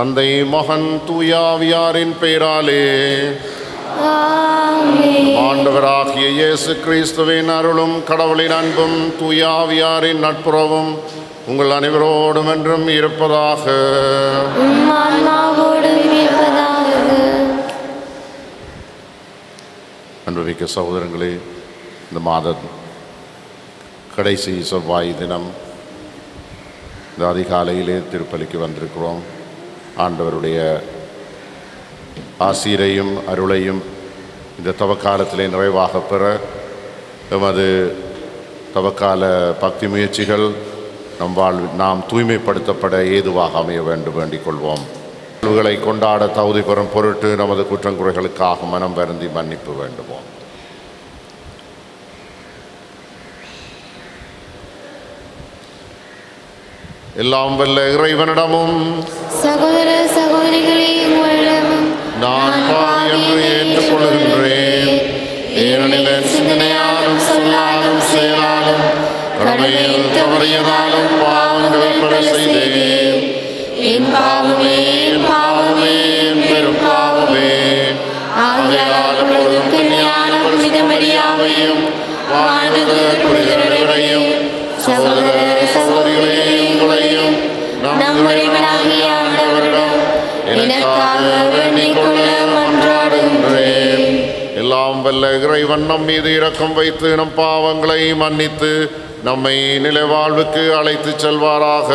தந்தை மகன் தூயாவியாரின் பெயராலே ஆண்டவராகிய இயேசு கிறிஸ்துவின் அருளும் கடவுளின் அன்பும் தூயாவியாரின் நட்புறவும் உங்கள் அனைவரோடும் என்றும் இருப்பதாக. அன்புமிக்க சகோதரங்களே, இந்த மாத கடைசி செவ்வாய் தினம் இந்த அதிகாலையிலே திருப்பலிக்கு வந்திருக்கிறோம். ஆண்டவருடைய ஆசீரையும் அருளையும் இந்த தவக்காலத்திலே நிறைவாக பெற எமது தவக்கால பக்தி முயற்சிகள் நாம் தூய்மைப்படுத்தப்பட ஏதுவாக அமைய வேண்டும் வேண்டிக் கொள்வோம். நிகழ்வுகளை கொண்டாட தகுதி பெறும் பொருட்டு நமது குற்றங்குறைகளுக்காக மனம் வருந்தி மன்னிப்பு வேண்டுவோம். எல்லாம் வல்ல இறைவனிடமும் சகோதர சகோதரிகளே உங்களிடமும் நான் பாவி என்று ஏற்றுக்கொள்கின்றேன். ஏனெனில் என் சிந்தனையாலும் சொல்லாலும் செயலாலும் கடமையில் தவறியதாலும் பாவங்களை பல செய்தேன். என் பாவமே என் பாவமே என் பெரும் பாவமே. ஆகையால் உலகுக்கு ஞான புனித மரியாவையும் வாழ்ந்து புனிதரையும் சகோதர சகோதரிகளே உங்களையும் நம் இறைவனாகிய ஆண்டவரிடம் எனக்காக வேண்டிக் கொள்ள மன்றாடுகின்றேன். எல்லாம் வல்ல இறைவன் நம் மீது இரக்கம் வைத்து நம் பாவங்களை மன்னித்து நம்மை நிலைவாழ்வுக்கு அழைத்து செல்வாராக.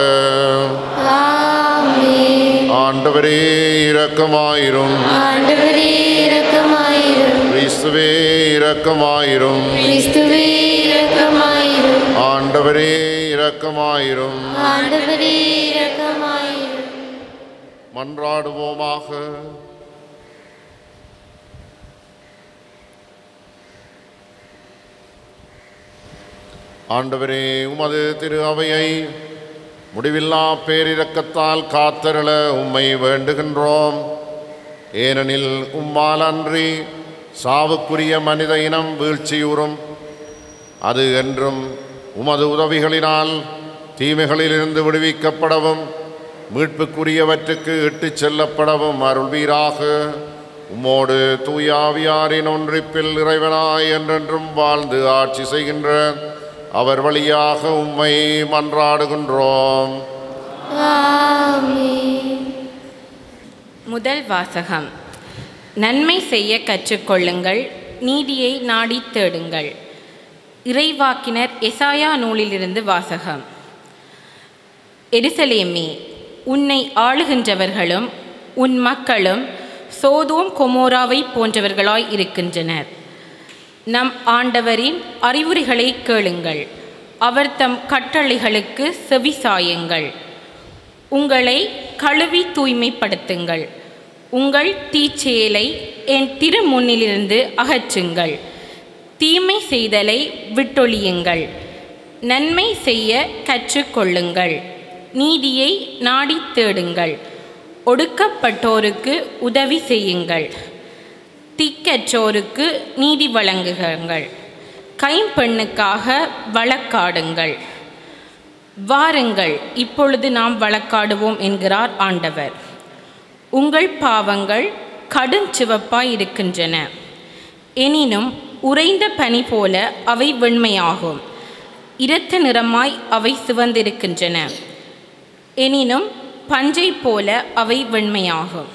ஆண்டவரே இரக்கமாயிரும். ஆண்டவரே இரக்கமாயிரும். கிறிஸ்துவே இரக்கமாயிரும். கிறிஸ்துவே இரக்கமாயிரும். ஆண்டவரே இரக்கமாயிரும். ஆண்டவரே இரக்கமாயிரும். மன்றாடுவோமாக. ஆண்டவரே, உமது திரு அவையை முடிவில்லா பேரிரக்கத்தால் காத்தருள உம்மை வேண்டுகின்றோம். ஏனெனில் உம்மால் அன்றி சாவுக்குரிய மனித இனம் வீழ்ச்சியுறும். அது என்றும் உமது உதவிகளினால் தீமைகளிலிருந்து விடுவிக்கப்படவும் மீட்புக்குரியவற்றுக்கு இட்டுச் செல்லப்படவும் அருள்வீராக. உம்மோடு தூயாவியாரின் ஒன்றிப்பில் இறைவனாய் என்றென்றும் வாழ்ந்து ஆட்சி செய்கின்ற அவர் வழியாக உம்மை மன்றாடுகின்றோம். முதல் வாசகம். நன்மை செய்ய கற்றுக்கொள்ளுங்கள், நீதியை நாடி தேடுங்கள். இறைவாக்கினர் எசாயா நூலிலிருந்து வாசகம். எருசலேமே, உன்னை ஆளுகின்றவர்களும் உன் மக்களும் சோதோம் கொமோராவை போன்றவர்களாய் இருக்கின்றனர். நம் ஆண்டவரின் அறிவுரைகளை கேளுங்கள், அவர் தம் கட்டளைகளுக்கு செவிசாயுங்கள். உங்களை கழுவி தூய்மைப்படுத்துங்கள், உங்கள் தீச்செயலை என் திருமுன்னிலிருந்து அகற்றுங்கள். தீமை செய்தலை விட்டொழியுங்கள், நன்மை செய்ய கற்றுக்கொள்ளுங்கள். நீதியை நாடி தேடுங்கள், ஒடுக்கப்பட்டோருக்கு உதவி செய்யுங்கள். திக்கற்றோருக்கு நீதி வழங்குங்கள், கைம்பெண்ணுக்காக வழக்காடுங்கள். வாருங்கள், இப்பொழுது நாம் வழக்காடுவோம் என்கிறார் ஆண்டவர். உங்கள் பாவங்கள் கடுஞ்சிவப்பாய் இருக்கின்றன, எனினும் உறைந்த பனி போல அவை வெண்மையாகும். இரத்த நிறமாய் அவை சிவந்திருக்கின்றன, எனினும் பஞ்சை போல அவை வெண்மையாகும்.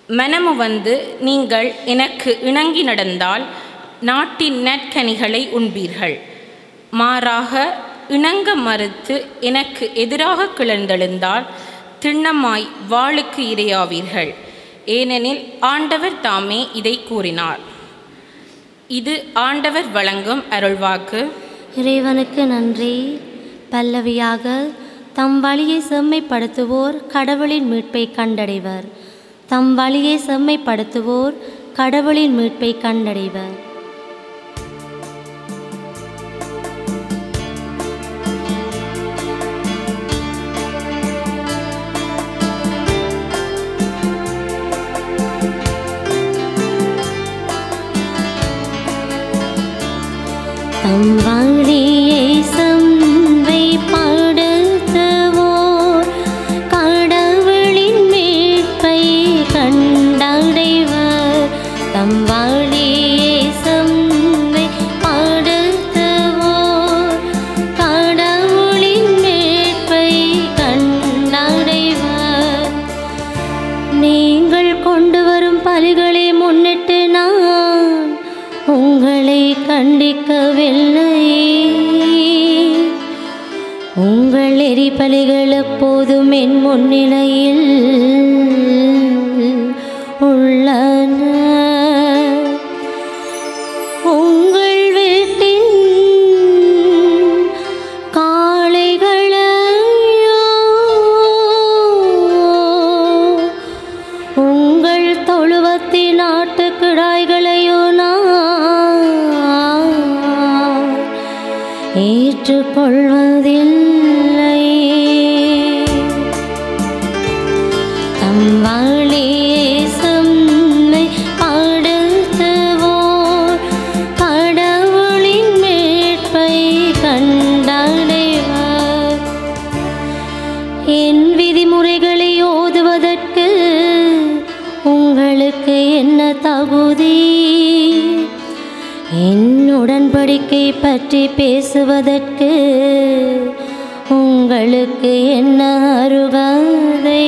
மனமு வந்து நீங்கள் எனக்கு இணங்கி நடந்தால் நாட்டின் நற்கனிகளை உண்பீர்கள். மாறாக இணங்க மறுத்து எனக்கு எதிராக கிளர்ந்தெழுந்தால் திண்ணமாய் வாளுக்கு இரையாவீர்கள். ஏனெனில் ஆண்டவர் தாமே இதை கூறினார். இது ஆண்டவர் வழங்கும் அருள்வாக்கு. இறைவனுக்கு நன்றி. பல்லவியாக, தம் வழியை செம்மைப்படுத்துவோர் கடவுளின் மீட்பை கண்டடைவர். தம் வழியை செம்மைப்படுத்துவோர் கடவுளின் மீட்பை கண்டடைவர். தம் வழியை செம்மைப்படுத்துவோர் கடவுளின் பலிகள் எப்போதும் என் முன்னிலையில் உள்ளன. உங்கள் வீட்டின் காளைகளையோ உங்கள் தொழுவத்தின் ஆட்டுக்கிடாய்களையோ நான் ஏற்றுக்கொள்வதில்லை. தம் வழியே செம்மை படுத்துவோர் கடவுளின் மீட்பை கண்டடைவர். என் விதிமுறைகளை ஓதுவதற்கு உங்களுக்கு என்ன தகுதி? என் உடன்படிக்கை பற்றி பேசுவதற்கு உங்களுக்கு என்ன அருகதை?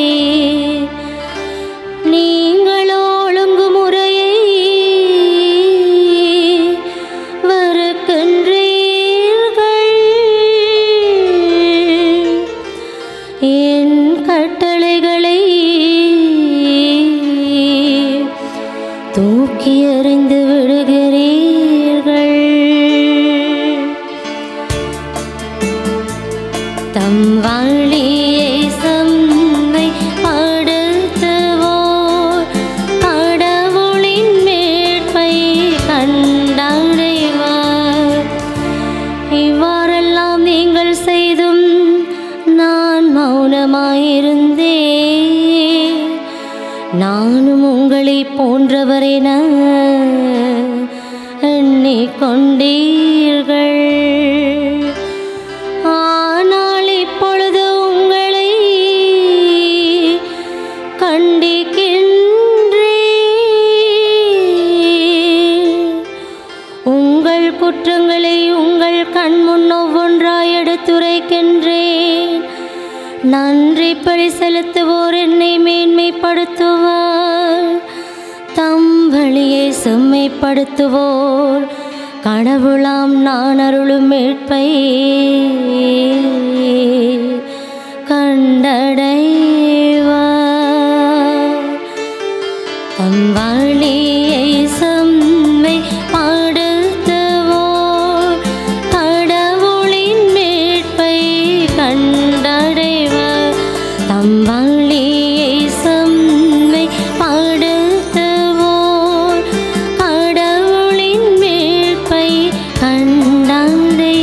நீங்கள் ஒழுங்குமுறையை வெறுக்கின்றீர்கள். என் கட்டளைகளை தூக்கி எறிந்து விடுகிறீர்கள். தம் வழியை செம்மை படுத்துவோர் கடவுளின் மீட்பை கண்டடைவர். இவ்வாறெல்லாம் நீங்கள் செய்தும் நான் மௌனமாயிருந்தேன். நானும் உங்களை போன்றவரென எண்ணிக்கொண்டீர்கள். ஆனால் இப்பொழுது உங்களை கண்டிக்கின்றேன். உங்கள் குற்றங்களை உங்கள் கண்முன் ஒவ்வொன்றாய் எடுத்துரைக்கின்றேன். நன்றி பலி செலுத்துவோர் என்னை மேன்மைப்படுத்துவார். தம் வழியை செம்மைப்படுத்துவோர் கடவுளாம் நான் அருளும் மீட்பை கண்டடைவார். தம் வழியை செம்மைப்படுத்துவோர் கடவுளின் மீட்பை கண்டடைவர். தம் வழியை செம்மைப்படுத்துவோர் கடவுளின் மீட்பை கண்டடைவார்.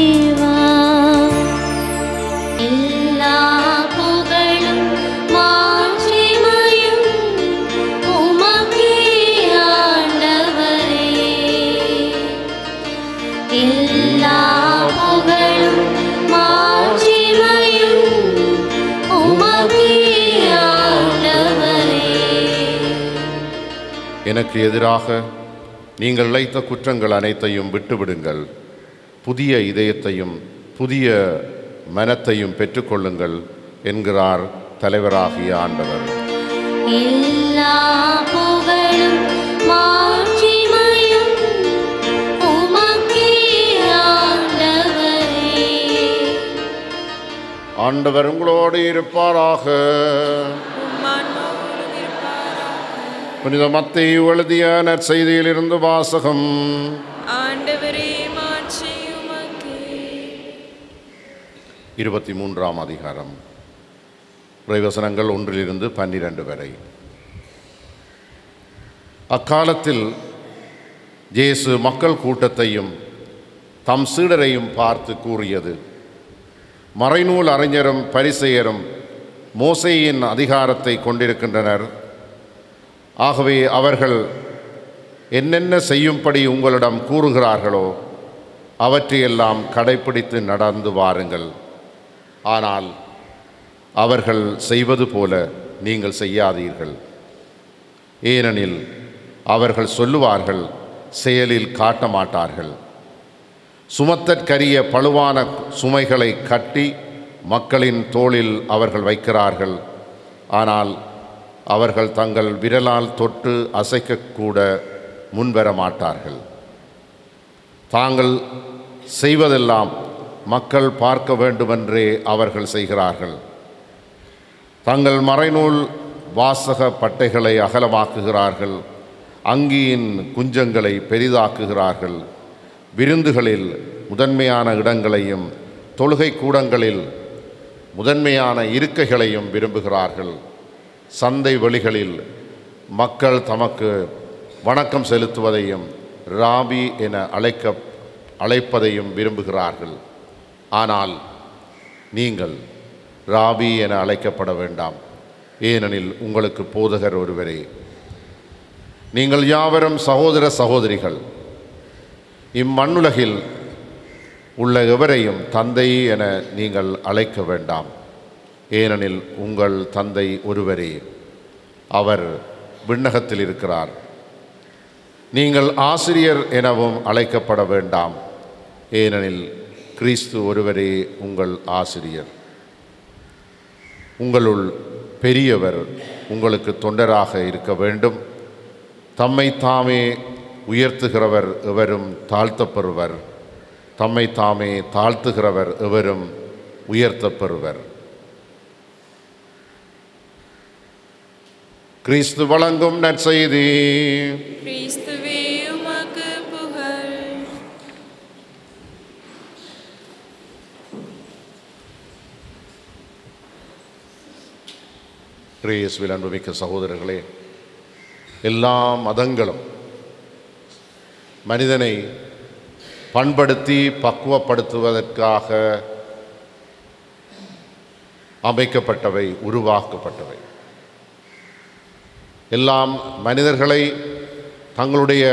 எல்லா புகழும் மாட்சிமையும் உமக்கே ஆண்டவரே. எல்லா புகழும் மாட்சிமையும் உமக்கே ஆண்டவரே. எனக்கு எதிராக நீங்கள் இழைத்த குற்றங்கள் அனைத்தையும் விட்டுவிடுங்கள். புதிய இதயத்தையும் புதிய மனத்தையும் பெற்றுக்கொள்ளுங்கள் என்கிறார் தலைவராகிய ஆண்டவர். எல்லா புகழும் மாட்சிமையும் உமக்கே ஆண்டவரே. ஆண்டவர் உங்களோடு இருப்பாராக. புனித மத்தேயு எழுதிய நற்செய்தியிலிருந்து வாசகம். ஆண்டவரே மாட்சி உமக்கே. 23ஆம் அதிகாரம் இறைவசனங்கள் 1 - 12 வரை. அக்காலத்தில் இயேசு மக்கள் கூட்டத்தையும் தம் சீடரையும் பார்த்து கூறியது: மறைநூல் அறிஞரும் பரிசேயரும் மோசேயின் அதிகாரத்தை கொண்டிருக்கின்றனர். ஆகவே அவர்கள் என்னென்ன செய்யும்படி உங்களிடம் கூறுகிறார்களோ அவற்றையெல்லாம் கடைப்பிடித்து நடந்து வாருங்கள். ஆனால் அவர்கள் செய்வது போல நீங்கள் செய்யாதீர்கள். ஏனெனில் அவர்கள் சொல்லுவார்கள், செயலில் காட்ட மாட்டார்கள். சுமத்தற்கரிய பழுவான சுமைகளை கட்டி மக்களின் தோளில் அவர்கள் வைக்கிறார்கள். ஆனால் அவர்கள் தங்கள் விரலால் தொட்டு அசைக்கக்கூட முன்வர மாட்டார்கள். தாங்கள் செய்வதெல்லாம் மக்கள் பார்க்க வேண்டுமென்றே அவர்கள் செய்கிறார்கள். தங்கள் மறைநூல் வாசக பட்டைகளை அகலமாக்குகிறார்கள், அங்கியின் குஞ்சங்களை பெரிதாக்குகிறார்கள், விருந்துகளில் முதன்மையான இடங்களையும் தொழுகை கூடங்களில் முதன்மையான இருக்கைகளையும் விரும்புகிறார்கள். சந்தை வெளிகளில் மக்கள் தமக்கு வணக்கம் செலுத்துவதையும் ராபி என அழைப்பதையும் விரும்புகிறார்கள். ஆனால் நீங்கள் ராபி என அழைக்கப்பட வேண்டாம், ஏனெனில் உங்களுக்கு போதகர் ஒருவரே. நீங்கள் யாவரும் சகோதர சகோதரிகள். இம்மண்ணுலகில் உள்ள எவரையும் தந்தை என நீங்கள் அழைக்க வேண்டாம், ஏனெனில் உங்கள் தந்தை ஒருவரே, அவர் விண்ணகத்தில் இருக்கிறார். நீங்கள் ஆசிரியர் எனவும் அழைக்கப்பட வேண்டாம், ஏனெனில் கிறிஸ்து ஒருவரே உங்கள் ஆசிரியர். உங்களுள் பெரியவர் உங்களுக்கு தொண்டராக இருக்க வேண்டும். தம்மை தாமே உயர்த்துகிறவர் எவரும் தாழ்த்தப்பெறுவர், தம்மை தாமே தாழ்த்துகிறவர் எவரும் உயர்த்தப்பெறுவர். கிறிஸ்து வழங்கும் நற்செய்தி. கிறிஸ்துவே உமக்கு புகழ். இயேசுவில் அன்புமிக்க சகோதரர்களே, எல்லா மதங்களும் மனிதனை பண்படுத்தி பக்குவப்படுத்துவதற்காக அமைக்கப்பட்டவை, உருவாக்கப்பட்டவை. எல்லாம் மனிதர்களை தங்களுடைய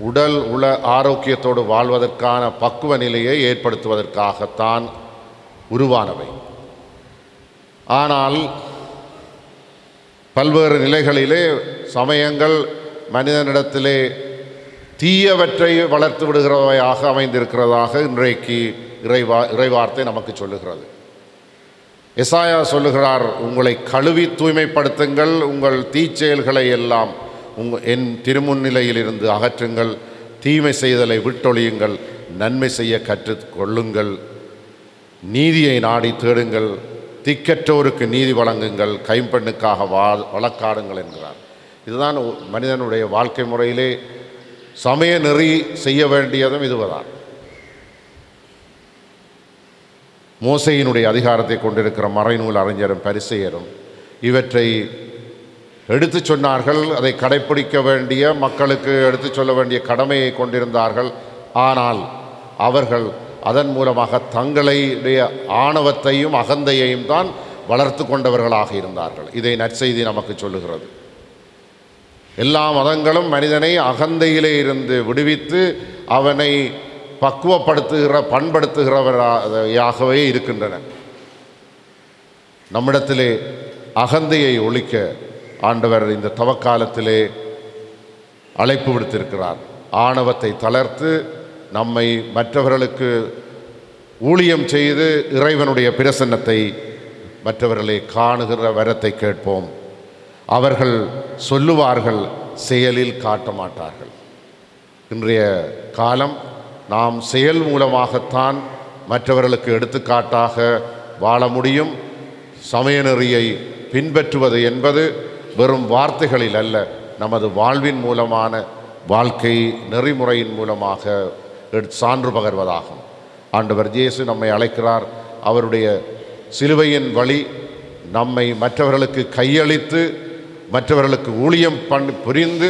உடல் உள ஆரோக்கியத்தோடு வாழ்வதற்கான பக்குவ நிலையை ஏற்படுத்துவதற்காகத்தான் உருவானவை. ஆனால் பல்வேறு நிலைகளிலே சமயங்கள் மனிதனிடத்திலே தீயவற்றை வளர்த்து விடுகிறவையாக அமைந்திருக்கிறதாக இன்றைக்கு இறைவார்த்தை நமக்கு சொல்லுகிறது. எசாயா சொல்லுகிறார், உங்களை கழுவி தூய்மைப்படுத்துங்கள், உங்கள் தீச்செயல்களை எல்லாம் என் திருமுன்னிலையிலிருந்து அகற்றுங்கள், தீமை செய்தலை விட்டொழியுங்கள், நன்மை செய்ய கற்றுக்கொள்ளுங்கள், நீதியை நாடி தேடுங்கள், திக்கற்றோருக்கு நீதி வழங்குங்கள், கைம்பெண்ணுக்காக வழக்காடுங்கள் என்கிறார். இதுதான் மனிதனுடைய வாழ்க்கை முறையிலே சமய நெறி செய்ய வேண்டியதும் இதுவதான். மோசையினுடைய அதிகாரத்தை கொண்டிருக்கிற மறைநூல் அறிஞரும் பரிசேயரும் இவற்றை எடுத்து சொன்னார்கள். அதை கடைப்பிடிக்க வேண்டிய மக்களுக்கு எடுத்து சொல்ல வேண்டிய கடமையை கொண்டிருந்தார்கள். ஆனால் அவர்கள் அதன் மூலமாக தங்களுடைய ஆணவத்தையும் அகந்தையையும் தான் வளர்த்து கொண்டவர்களாக இருந்தார்கள். இதை நற்செய்தி நமக்கு சொல்லுகிறது. எல்லா மதங்களும் மனிதனை அகந்தையிலே இருந்து விடுவித்து அவனை பண்படுத்துகிறவராகவே இருக்கின்றன. நம்மிடத்திலே அகந்தையை ஒழிக்க ஆண்டவர் இந்த தவக்காலத்திலே அழைப்பு விடுத்திருக்கிறார். ஆணவத்தை தளர்த்து நம்மை மற்றவர்களுக்கு ஊழியம் செய்து இறைவனுடைய பிரசன்னத்தை மற்றவர்களை காணுகிற வரத்தை கேட்போம். அவர்கள் சொல்லுவார்கள், செயலில் காட்ட மாட்டார்கள். இன்றைய காலம் நாம் செயல் மூலமாகத்தான் மற்றவர்களுக்கு எடுத்துக்காட்டாக வாழ முடியும். சமய நெறியை பின்பற்றுவது என்பது வெறும் வார்த்தைகளில் அல்ல, நமது வாழ்வின் மூலமான வாழ்க்கை நெறிமுறையின் மூலமாக சான்று பகர்வதாகும். ஆண்டவர் இயேசு நம்மை அழைக்கிறார். அவருடைய சிலுவையின் வழி நம்மை மற்றவர்களுக்கு கையளித்து மற்றவர்களுக்கு ஊழியம் புரிந்து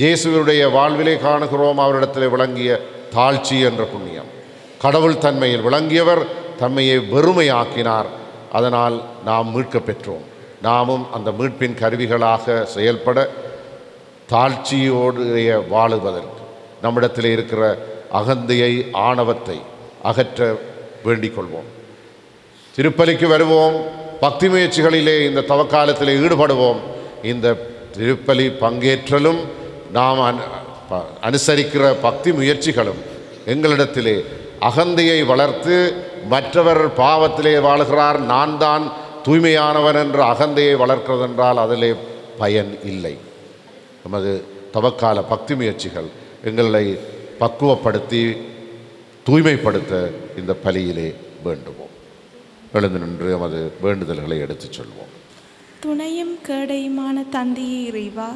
இயேசுவுடைய வாழ்விலே காணுகிறோம். அவரிடத்தில் விளங்கிய தாழ்ச்சி என்ற புண்ணியம். கடவுள் தன்மையில் விளங்கியவர் தன்மையை வெறுமையாக்கினார். அதனால் நாம் மீட்க பெற்றோம். நாமும் அந்த மீட்பின் கருவிகளாக செயல்பட தாழ்ச்சியோடு வாழுவதற்கு நம்மிடத்தில் இருக்கிற அகந்தையை ஆணவத்தை அகற்ற வேண்டிக் கொள்வோம். திருப்பலிக்கு வருவோம். பக்தி முயற்சிகளிலே இந்த தவக்காலத்தில் ஈடுபடுவோம். இந்த திருப்பலி பங்கேற்றலும் நாம் அனுசரிக்கிற பக்தி முயற்சிகளும் எங்களிடத்திலே அகந்தையை வளர்த்து மற்றவர் பாவத்திலே வாழுகிறார், நான் தான் தூய்மையானவன் என்ற அகந்தையை வளர்க்கிறதென்றால் அதிலே பயன் இல்லை. நமது தவக்கால பக்தி முயற்சிகள் எங்களை பக்குவப்படுத்தி தூய்மைப்படுத்த இந்த பலியிலே வேண்டுவோம். எழுந்து நின்று எமது வேண்டுதல்களை எடுத்துச் சொல்வோம். துணையும் கேடையுமான தந்தையே இறைவா,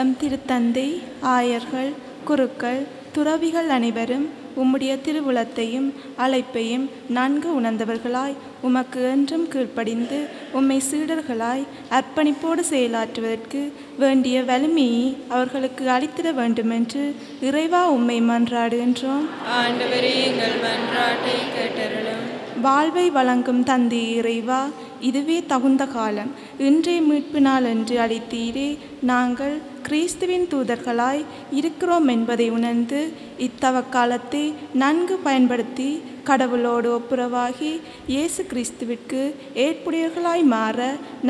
எம் திருத்தந்தை, ஆயர்கள், குருக்கள், துறவிகள் அனைவரும் உம்முடைய திருவுளத்தையும் அழைப்பையும் நன்கு உணர்ந்தவர்களாய் உமக்கு என்றும் கீழ்ப்படிந்து உம்மை சீடர்களாய் அர்ப்பணிப்போடு செயலாற்றுவதற்கு வேண்டிய வலிமையை அவர்களுக்கு அளித்திட வேண்டுமென்று இறைவா உம்மை மன்றாடுகின்றோம். ஆண்டவரே, எங்கள் மன்றாட்டை கேட்டருளும். வாழ்வை வழங்கும் தந்தை இறைவா, இதுவே தகுந்த காலம். இன்றைய மீட்பு நாள் என்று அளித்தீரே. நாங்கள் கிறிஸ்துவின் தூதர்களாய் இருக்கிறோம் என்பதை உணர்ந்து இத்தவக்காலத்தை நன்கு பயன்படுத்தி கடவுளோடு ஒப்புரவாகி இயேசு கிறிஸ்துவிற்கு ஏற்புடையவர்களாய் மாற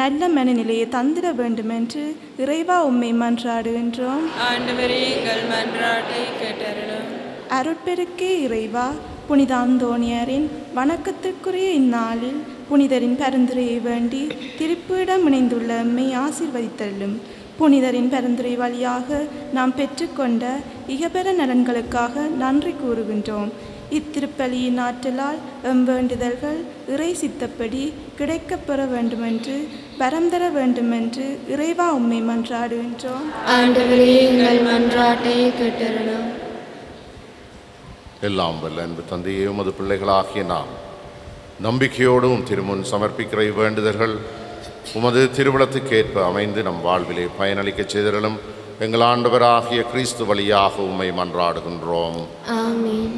நல்ல மனநிலையை தந்திட வேண்டுமென்று இறைவா உம்மை மன்றாடுகின்றோம். ஆண்டவரே, எங்கள் மன்றாட்டை கேட்டருளும். அருட்பெருக்கே இறைவா, புனித அந்தோணியரின் வணக்கத்திற்குரிய இந்நாளில் புனிதரின் பரிந்துரையை வேண்டி திருப்பீடம் இணைந்துள்ள எம்மை ஆசீர்வதித்தள்ளும். புனிதரின் பரிந்துரை வழியாக நாம் பெற்றுக்கொண்ட இகபெற நலன்களுக்காக நன்றி கூறுகின்றோம். இத்திருப்பலியின் ஆற்றலால் எம் வேண்டுதல்கள் இறை சித்தப்படி கிடைக்கப்பெற வேண்டுமென்று வரம் தர வேண்டுமென்று இறைவா உம்மை மன்றாடுகின்றோம். ஆண்டவரே, எங்கள் மன்றாட்டை கேட்டருளும். எல்லாம் வல்ல அன்பு தந்தையே, உமது பிள்ளைகளாகிய நாம் நம்பிக்கையோடும் திருமுன் சமர்ப்பிக்கிற வேண்டுதல்கள் உமது திருவிழத்துக்கேற்ப அமைந்து நம் வாழ்விலே பயனளிக்கச் செய்தலும் எங்கள் ஆண்டவராகிய கிறிஸ்து வழியாக உம்மை மன்றாடுகின்றோம். ஆமென்.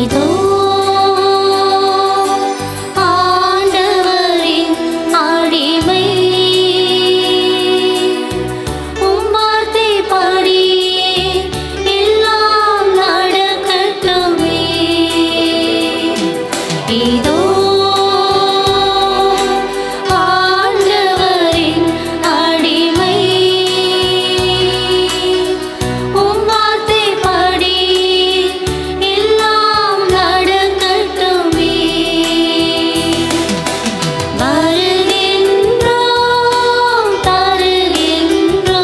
இதோ ஆண்டவரின் அடிமை, உம் வார்த்தைப்படி எல்லாம் நடக்கட்டுமே. இதோ ஆண்டவரின் அடிமை, உம் வார்த்தைப்படி எல்லாம் நடக்கட்டுமே. வருகின்றோம், தருகின்றோம்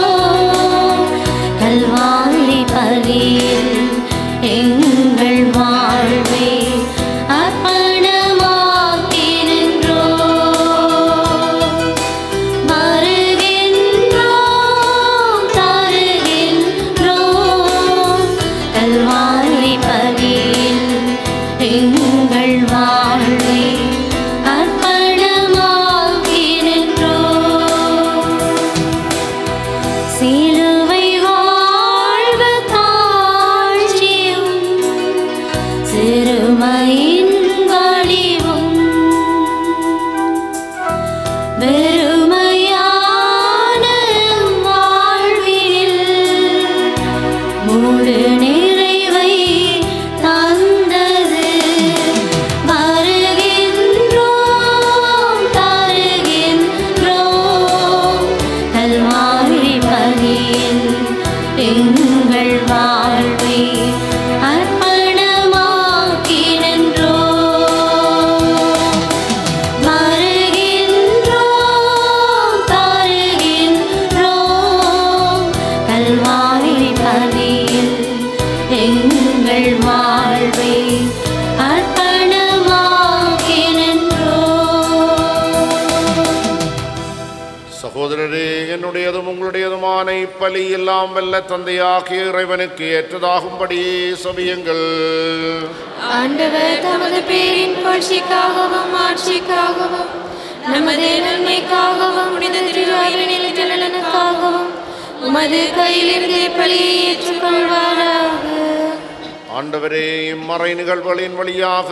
கல்வாரி பலியில் எங்கள் வாழ்வை அர்ப்பணமாக்கின்றோம். வருகின்றோம், தருகின்றோம் கல்வாரி பலியில் எங்கள் வாழ்வை அர்ப்பணமாக்கின்றோம். சிலுவை வாழ்வு தாழ்ச்சியும் சிறுமையின் வடிவும் வெறுமையான வாழ்வில் முழு நிறைவை தந்தது. வருகின்றோம், தருகின்றோம் கல்வாரி பலியில் எங்கள் வாழ்வை அர்ப்பணமாக்கின்றோம். வருகின்றோம், தருகின்றோம் கல்வாரி பலியில் எங்கள் வாழ்வை அர்ப்பணமாக்கின்றோம். சகோதரரே, என்னுடையதும் உங்களுடையதுமான இப்பலி எல்லாம் வல்ல தந்தையாகிய இறைவனுக்கு ஏற்றதாகும்படி சபியுங்கள். ஆண்டவர் தமது பேரின் புகழ்ச்சிக்காகவும் ஆட்சிக்காகவும் நமது நன்மைக்காகவும் புனித திருவாயினில் நலனுக்காகவும் உமது கையிலிருந்து பலியை ஏற்றுக்கொள்வாராக. ஆண்டவரே, இம்மறை நிகழ்வுகளின் வழியாக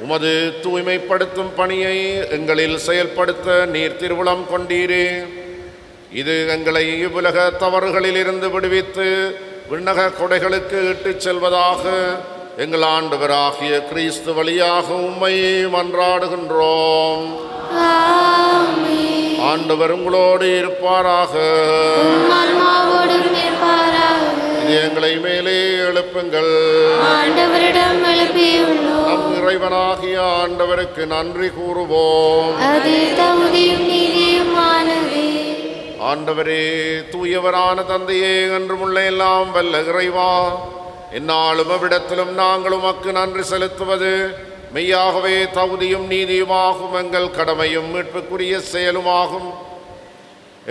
உமது தூய்மைப்படுத்தும் பணியை எங்களில் செயல்படுத்த நீர் திருவுளம் கொண்டீரே. இது எங்களை இவ்வுலக தவறுகளில் இருந்து விடுவித்து விண்ணக கொடைகளுக்கு இட்டுச் செல்வதாக எங்கள் ஆண்டவராகிய கிறிஸ்து வழியாக உம்மை மன்றாடுகின்றோம். ஆமென். ஆண்டவர் உங்களோடு இருப்பாராக. ஆன்மாவோடும் இருப்பாராக. இதயங்களை மேலே எழுப்புங்கள். ஆண்டவரிடம் எழுப்பியுள்ளோம். நம் இறைவனாகிய ஆண்டவருக்கு நன்றி கூறுவோம். அது தகுதியும் நீதியுமானதே. ஆண்டவரே, தூயவரான தந்தையே, என்றுமுள்ள எல்லாம் வல்ல இறைவா, எந்நாளும் அவ்விடத்திலும் நாங்கள் உமக்கு நன்றி செலுத்துவது மெய்யாகவே தகுதியும் நீதியுமாகும். எங்கள் கடமையும் மீட்புக்குரிய செயலுமாகும்.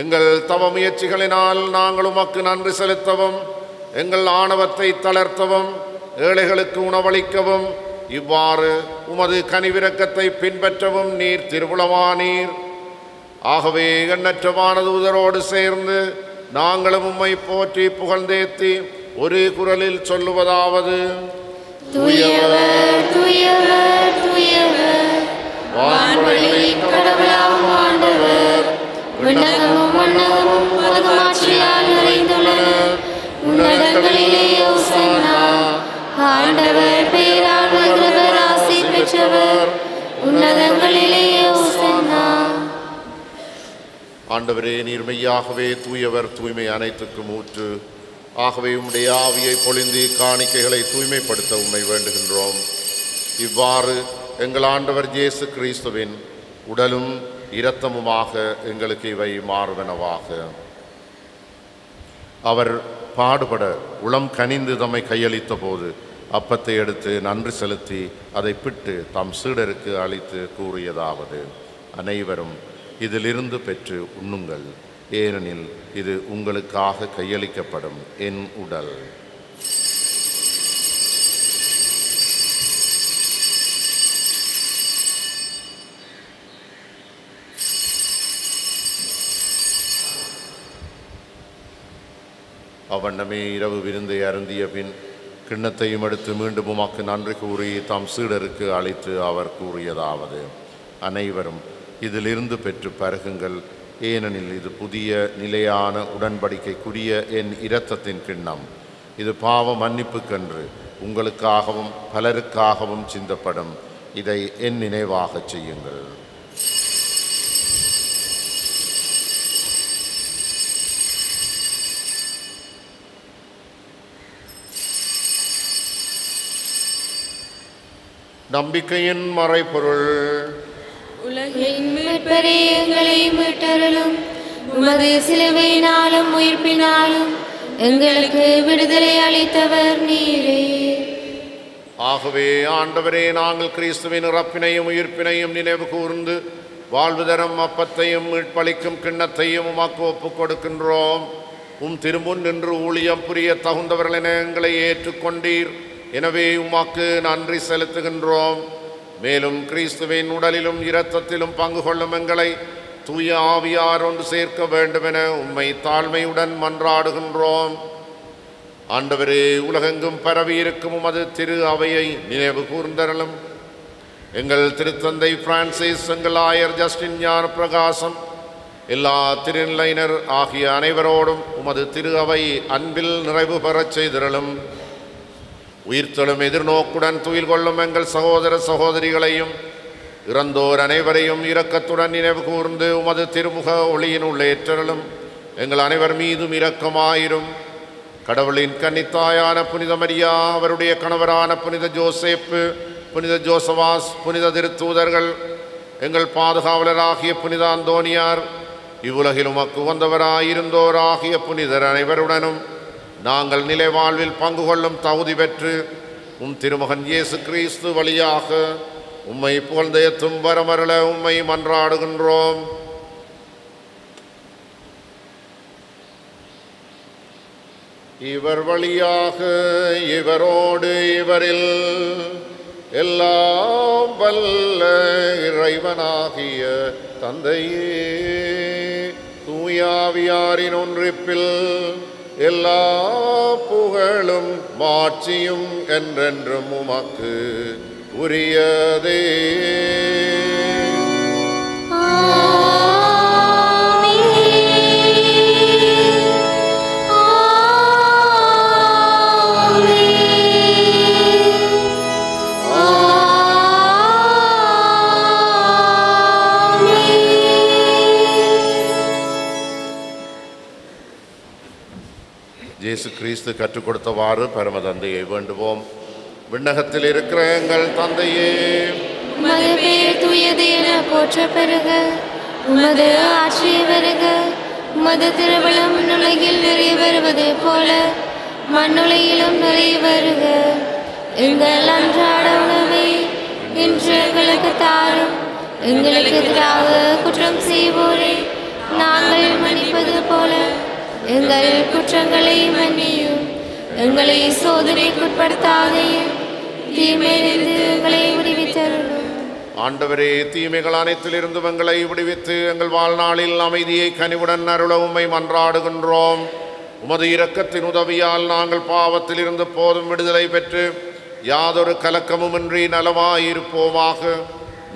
எங்கள் தவ முயற்சிகளினால் நாங்கள் உமக்கு நன்றி செலுத்தவும், எங்கள் ஆணவத்தை தளர்த்தவும், ஏழைகளுக்கு உணவளிக்கவும், இவ்வாறு உமது கனிவிரக்கத்தை பின்பற்றவும் நீர் திருவுளமானீர். ஆகவே எண்ணற்ற வானதூதரோடு சேர்ந்து நாங்களும் உம்மை போற்றி புகழ்ந்தேத்தி ஒரு குரலில் சொல்லுவதாவது: தூயவர் தூயவர் தூயவர், வான்வெளியின் கடவுளாம் ஆண்டவர். விண்ணகமும் மண்ணகமும் உலகமாட்சியால் நிறைந்துள்ளன. உன்னதங்களிலே ஓசன்னா. ஆண்டவர் பெயரால் வருகிறவர் ஆசி பெற்றவர். உன்னதங்களிலே ஓசன்னா. ஆண்டவரே, நீர் மெய்யாகவே தூயவர், தூய்மை அனைத்துக்கும் ஊற்று. ஆகவே உம்முடைய ஆவியை பொழிந்து காணிக்கைகளை தூய்மைப்படுத்த உம்மை வேண்டுகின்றோம். இவ்வாறு எங்கள் ஆண்டவர் இயேசு கிறிஸ்துவின் உடலும் இரத்தமுமாக எங்களுக்கு இவை மாறுவனவாக. அவர் பாடுபட உளம் கனிந்து தம்மை கையளித்த போது அப்பத்தை எடுத்து நன்றி செலுத்தி அதை பிட்டு தம் சீடருக்கு அளித்து கூறியதாவது: அனைவரும் இதிலிருந்து பெற்று உண்ணுங்கள், ஏனெனில் இது உங்களுக்காக கையளிக்கப்படும் என் உடல். அவ்வண்ணமே இரவு விருந்தை அருந்திய பின் கிண்ணத்தையும் எடுத்து மீண்டும் உமக்கு நன்றி கூறி தாம் சீடருக்கு அளித்து அவர் கூறியதாவது: அனைவரும் இதிலிருந்து பெற்று பருகுங்கள், ஏனெனில் இது புதிய நிலையான உடன்படிக்கைக்குரிய என் இரத்தத்தின் கிண்ணம். இது பாவ மன்னிப்புக்கென்று உங்களுக்காகவும் பலருக்காகவும் சிந்தப்படும். இதை என் நினைவாகச் செய்யுங்கள். நம்பிக்கையின் மறைபொருள். உலகின் மீட்பரே, எங்களை மீட்டருளும். உமது சிலுவையினாலும் உயிர்ப்பினாலும் எங்களுக்கு விடுதலை அளித்தவர் நீரே. ஆகவே ஆண்டவரே, நாங்கள் கிறிஸ்துவின் இறப்பினையும் உயிர்ப்பினையும் நினைவு கூர்ந்து வாழ்வு தரும் அப்பத்தையும் மீட்பளிக்கும் கிண்ணத்தையும் உமக்கு ஒப்புக் கொடுக்கின்றோம். உம் திருமுன் நின்று ஊழியம் புரிய தகுந்தவர்கள் என எங்களை ஏற்றுக்கொண்டீர். எனவே உமக்கு நன்றி செலுத்துகின்றோம். மேலும் கிறிஸ்துவின் உடலிலும் இரத்தத்திலும் பங்கு கொள்ளும் எங்களை தூய ஆவியார் ஒன்று சேர்க்க வேண்டுமென உம்மை தாழ்மையுடன் மன்றாடுகின்றோம். ஆண்டவரே, உலகெங்கும் பரவியிருக்கும் உமது திரு அவையை நினைவு கூர்ந்தருளும். எங்கள் திருத்தந்தை பிரான்சிஸ், எங்கள் ஆயர் ஜஸ்டின் ஞான பிரகாசம், எல்லா திருநிலையினர் ஆகிய அனைவரோடும் உமது திரு அவை அன்பில் நிறைவு பெறச் செய்திருளும். உயிர்த்தெழும் எதிர்நோக்குடன் துயில் கொள்ளும் எங்கள் சகோதர சகோதரிகளையும் இறந்தோர் அனைவரையும் இரக்கத்துடன் நினைவு கூர்ந்து உமது திருமுக ஒளியினுள் ஏற்றலும். எங்கள் அனைவர் மீதும் இரக்கமாயிரும். கடவுளின் கன்னித்தாயான புனித மரியா, அவருடைய கணவரான புனித ஜோசேப்பு, புனித ஜோசவாஸ், புனித திருத்தூதர்கள், எங்கள் பாதுகாவலராகிய புனித அந்தோனியார், இவ்வுலகில் உமக்கு வந்தவராயிருந்தோராகிய புனிதர் அனைவருடனும் நாங்கள் நிலை வாழ்வில் பங்கு கொள்ளும் தகுதி பெற்று உம் திருமகன் இயேசு கிறிஸ்து வழியாக உம்மை புகழ்ந்தேத்தும் வரமருள உம்மை மன்றாடுகின்றோம். இவர் வழியாக இவரோடு இவரில் எல்லாம் வல்ல இறைவனாகிய தந்தையே, தூயாவியாரின் ஒன்றிப்பில் எல்லா புகழும் மாட்சியும் என்றென்றும் உமக்கு உரியதே. இயேசு கிறிஸ்து கற்றுக் கொடுத்தவாறு பரம தந்தையை வேண்டுவோம். விண்ணகத்தில் இருக்கிற எங்கள் தந்தையே, உமது பெயர் தூயது என போற்ற பெறுக. உமது ஆட்சி வருக. உமது திருவிழம் உலகில் நிறைவேறுவது போல மண்ணுலகிலும் நிறைவேறுக. எங்கள் அன்றாட உணவை இன்று எங்களுக்கு தாரும். எங்களுக்கு எதிராக குற்றம் செய்வோரை நாங்கள் மன்னிப்பது போல எங்கள் குற்றங்களை மன்னியும். எங்களை சோதனைக்குட்படுத்தாதையும் தீமையிலிருந்து எங்களை விடுவித்தருளும். ஆண்டவரே, தீமைகள் அனைத்திலிருந்து எங்களை விடுவித்து எங்கள் வாழ்நாளில் அமைதியை கனிவுடன் அருள உம்மை மன்றாடுகின்றோம். உமது இரக்கத்தின் உதவியால் நாங்கள் பாவத்திலிருந்து போதும் விடுதலை பெற்று யாதொரு கலக்கமுமின்றி நலமாயிருப்போமாக.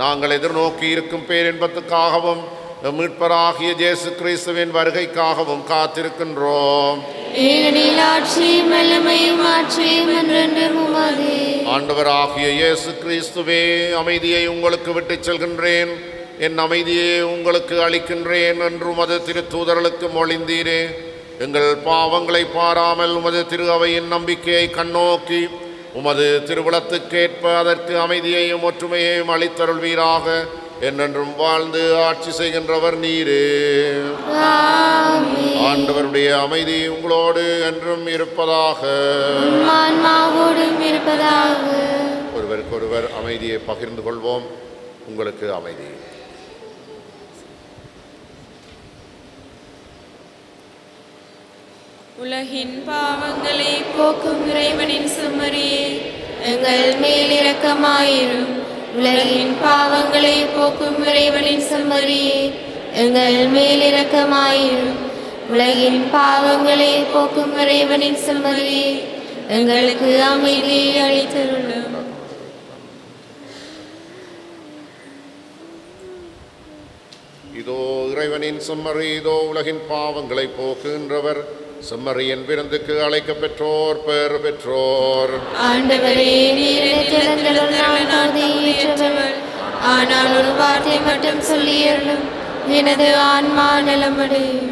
நாங்கள் எதிர்நோக்கி இருக்கும் பேரின்பத்துக்காகவும் மீட்பராகிய இயேசு கிறிஸ்துவின் வருகைக்காகவும் காத்திருக்கின்றோம். ஏனெனில் ஆட்சியும் வல்லமையும் ஆட்சியும் என்றென்றும் உமதே. ஆண்டவராகிய இயேசு கிறிஸ்துவே, அமைதியை உங்களுக்கு விட்டுச் செல்கின்றேன், என் அமைதியை உங்களுக்கு அளிக்கின்றேன் என்று உமது திருத்தூதர்களுக்கு மொழிந்தீரே. எங்கள் பாவங்களை பாராமல் உமது திரு அவையின் நம்பிக்கையை கண்ணோக்கி உமது திருவுளத்துக்கேற்ப அதற்கு அமைதியையும் ஒற்றுமையையும் அளித்தருள்வீராக. என்றென்றும் வாழ்ந்து ஆட்சி செய்கின்றவர் நீரே. ஆண்டவருடைய அமைதி உங்களோடு என்றும் இருப்பதாக. ஒருவருக்கொருவர் அமைதியை பகிர்ந்து கொள்வோம். உங்களுக்கு அமைதி. உலகின் பாவங்களை போக்கும் இறைவனின் செம்மறியே, எங்கள் மேல் இரக்கமாயிரும். உலகின் பாவங்களை போக்கும் இறைவனின் செம்மறியே, எங்கள் மேல் இரக்கமாயிரும். உலகின் பாவங்களை போக்கும் இறைவனின் செம்மறியே, எங்களுக்கு அமைதியை அளித்தருளும். இதோ இறைவனின் செம்மறி, இதோ உலகின் பாவங்களை போக்குகின்றவர். செம்மறியின் விருந்துக்கு அழைக்க பெற்றோர் பேறு பெற்றோர். ஆண்டவரே, நீர் ஏற்றவர், ஆனால் ஒரு வார்த்தை மட்டும் சொல்லியருளும், எனது ஆன்மா நலமடையும்.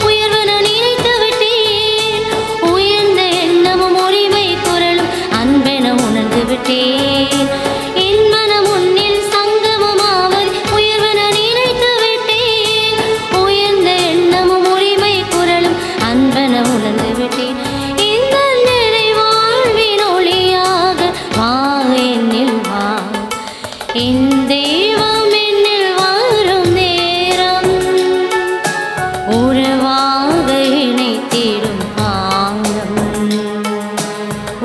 உயர்வன நினைத்து விட்டு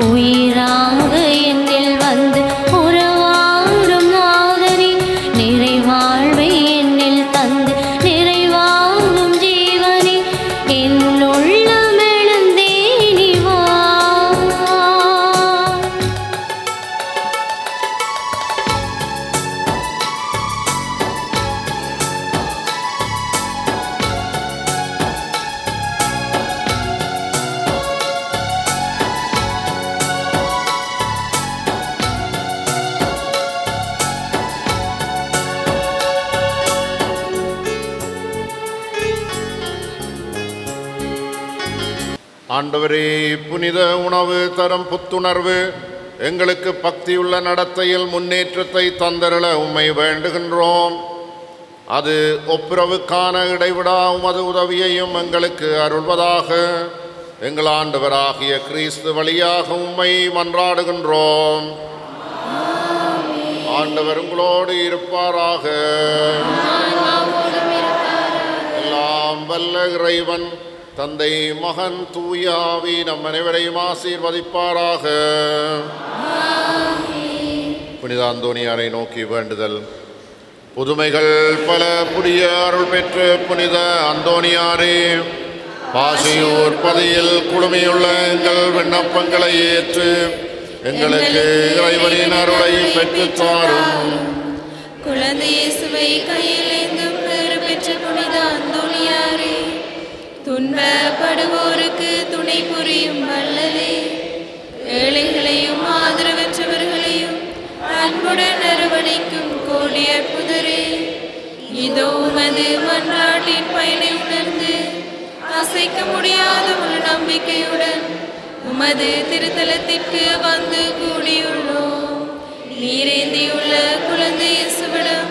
உயிராக என்னில் வந்து உறவாடும் நாதனே, நிறைவாழ்வை என்னில் தந்து நிறைவாகும் ஜீவனே, என் உள்ளம் எழுந்தே நீ வா. ஆண்டவரே, புனித உணவு தரும் புத்துணர்வு எங்களுக்கு பக்தியுள்ள நடத்தையில் முன்னேற்றத்தை தந்தருள உம்மை வேண்டுகின்றோம். அது ஒப்புரவுக்கான இடைவிடா உமது உதவியையும் எங்களுக்கு அருள்வதாக எங்கள் ஆண்டவராகிய கிறிஸ்து வழியாக உம்மை மன்றாடுகின்றோம். ஆண்டவர் உங்களோடு இருப்பாராக. எல்லாம் வல்ல இறைவன் தந்தை, மகன், தூய ஆவி நம் அனைவரையும் ஆசீர்வதிப்பாராக. புனித அந்தோனியாரை நோக்கி வேண்டுதல். புதுமைகள் பல புதிய அருள் பெற்று புனித அந்தோனியாரே, பாசியூர் பதியில் குழுமையுள்ள எங்கள் விண்ணப்பங்களை ஏற்று எங்களுக்கு இறைவனின் அருளை பெற்றுத்தாரும். குழந்தை இயேசுவை கையில் ஏந்தும் பேறு பெற்ற புனித அந்தோனியாரே, துன்பப்படுவோருக்கு துணை புரியும் வல்லலே, ஏழைகளையும் ஆதரவற்றவர்களையும் அன்புடன் அரவணைக்கும் கோடி அற்புதரே, இதோ உமது மன்றாட்டின் பயனை உணர்ந்து அசைக்க முடியாத முழு நம்பிக்கையுடன் உமது திருத்தலத்திற்கு வந்து கூடியுள்ளோம். நீரேந்தியுள்ள குழந்தை இயேசுவிடம்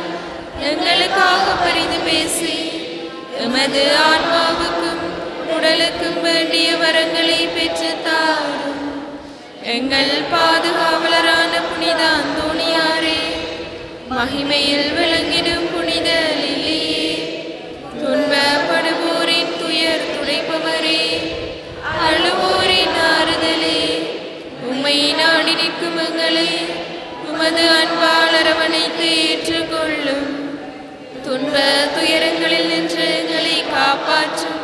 எங்களுக்காக பரிந்து பேசி எமது ஆன்மாவுக்கும் உடலுக்கும் வேண்டிய வரங்களை பெற்று தாரும். எங்கள் பாதுகாவலரான புனித அந்தோனியாரே, மகிமையில் விளங்கிடும் புனித லில்லியே, துன்பப்படுவோரின் துயர் துடைப்பவரே, அழுவோரின் ஆறுதலே, உம்மை நாடி நிற்கும் எங்களை உமது அன்பால் அரவணைத்து ஏற்றுக்கொள்ளும். துன்ப துயரங்களில் நின்று எங்களை காப்பாற்றும்.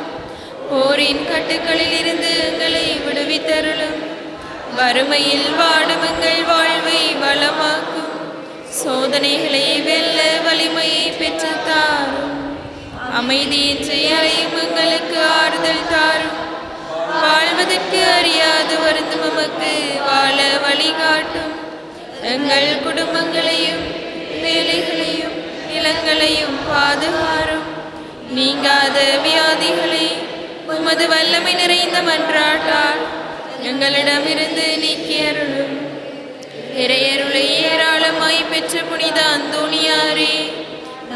போரின் கட்டுக்களில் இருந்து எங்களை விடுவித்தருளும். வறுமையில் வாடும் எங்கள் வாழ்வை வளமாக்கும். சோதனைகளை வெல்ல வலிமையை பெற்று தாரும். அமைதியின்றி அலையும் எங்களுக்கு ஆறுதல் தாரும். வாழ்வதற்கு அறியாது வருந்தும் எமக்கு வாழ வழிகாட்டும். எங்கள் குடும்பங்களையும் வேலைகளையும் நிலங்களையும் பாதுகாரும். நீங்காத வியாதிகளை உமது வல்லமை நிறைந்த மன்றாட்டால் எங்களிடமிருந்து நீக்கி அருளும். இறையருளை ஏராளமாய் பெற்ற புனித அந்தோனியாரே,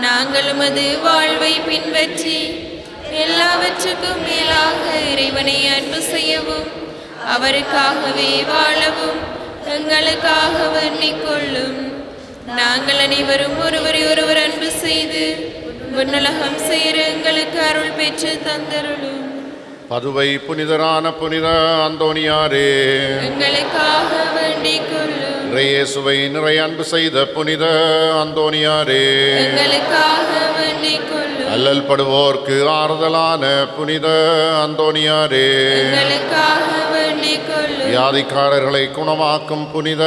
நாங்கள் உமது வாழ்வை பின்பற்றி எல்லாவற்றுக்கும் மேலாக இறைவனை அன்பு செய்யவும் அவருக்காகவே வாழவும் எங்களுக்காக வேண்டிக் கொள்ளும். நாங்கள் அனைவரும் ஒருவரை ஒருவர் அன்பு செய்து விண்ணுலகம் செய்கிற எங்களுக்கு அருள் பெற்று தந்தருளும். பதுவை புனிதரான புனித அந்தோனியாரே, எங்களுக்காக வேண்டிக் கொள்ளும். இயேசுவை நிறை அன்பு செய்த புனித அந்தோனியாரே, எங்களுக்காக வேண்டிக் கொள்ளும். அல்லல் படுவோர்க்கு ஆறுதலான புனித அந்தோனியாரே, எங்களுக்காக வேண்டிக் கொள்ளும். வியாதிக்காரர்களை குணமாக்கும் புனித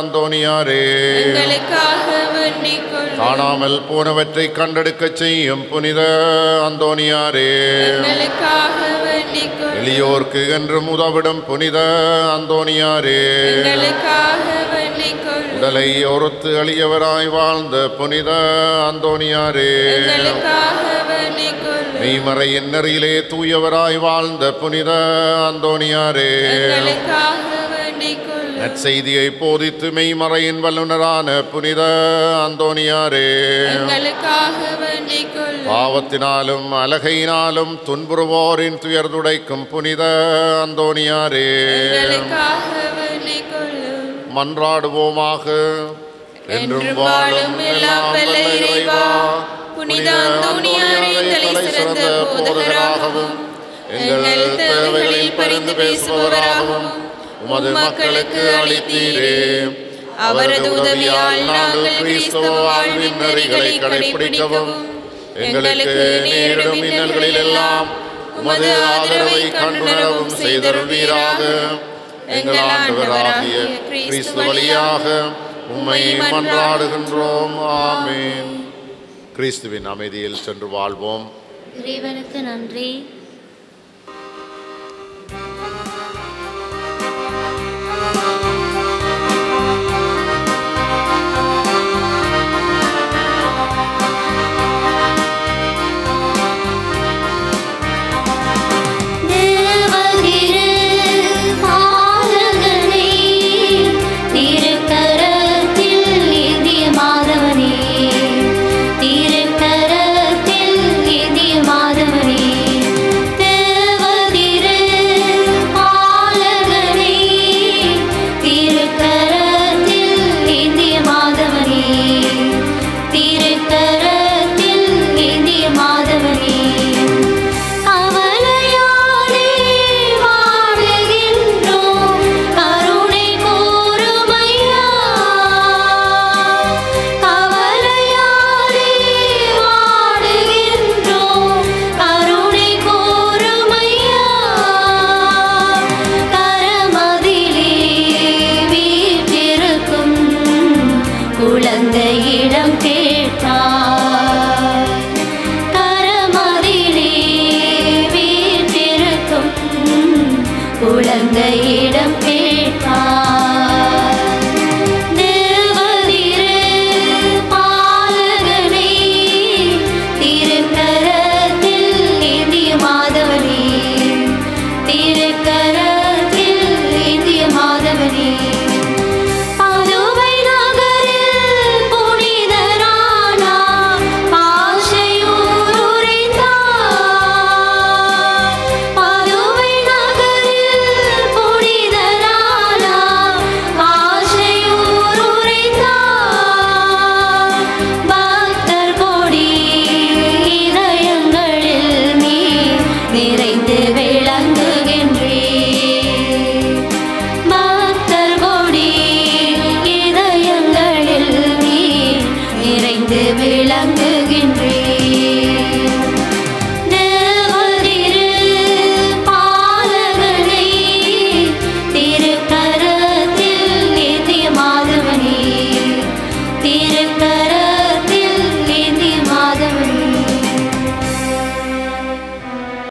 அந்தோனியாரே, எங்களுக்காக வேண்டிக் கொள்ளும். காணாமல் போனவற்றை கண்டெடுக்க செய்யும் புனித அந்தோனியாரே, எங்களுக்காக வேண்டிக் கொள்ளும். எளியோர்க்கு என்றும் உதவிடும் புனித அந்தோனியாரே, எங்களுக்காக வேண்டிக் கொள்ளும். உடலை ஒருத்து அழியவராய் வாழ்ந்த புனித அந்தோனியாரே, எங்களுக்காக வேண்டிக் கொள்ளும். மெய்மறையின் நெறியிலே தூயவராய் வாழ்ந்த புனித அந்தோனியாரே, எங்களுக்காக வேண்டிக் கொள்ளும். நற்செய்தியை போதித்து மெய்மறையின் வல்லுனரான புனித அந்தோனியாரே, எங்களுக்காக வேண்டிக் கொள்ளும். பாவத்தினாலும் அலகையினாலும் துன்புறுவோரின் துயர் துடைக்கும் புனித அந்தோனியாரே, எங்களுக்காக வேண்டிக் கொள்ளும். மன்றாடுவோமாக. என்றும் வாழும் எல்லாம் வல்ல இறைவா, புனித அந்தோனியாரே தலை சிறந்த போதகராகவும் எங்கள் தேவைகளில் பரிந்து பேசுபவராகவும் உமது மக்களுக்கு அளித்தீரே. அவரது உதவியால் நாங்கள் கிறிஸ்தவ வாழ்வின் நெறிகளை கடைபிடிக்கவும் எங்களுக்கு நேரிடும் இன்னல்களில் எல்லாம் உமது ஆதரவை கண்டுணரவும் செய்தருள்வீராக. எங்கள் ஆண்டவராகிய கிறிஸ்து வழியாக உம்மை மன்றாடுகின்றோம். ஆமென். கிறிஸ்துவின் அமைதியில் சென்று வாழ்வோம். இறைவனுக்கு நன்றி. குழந்தையிடம்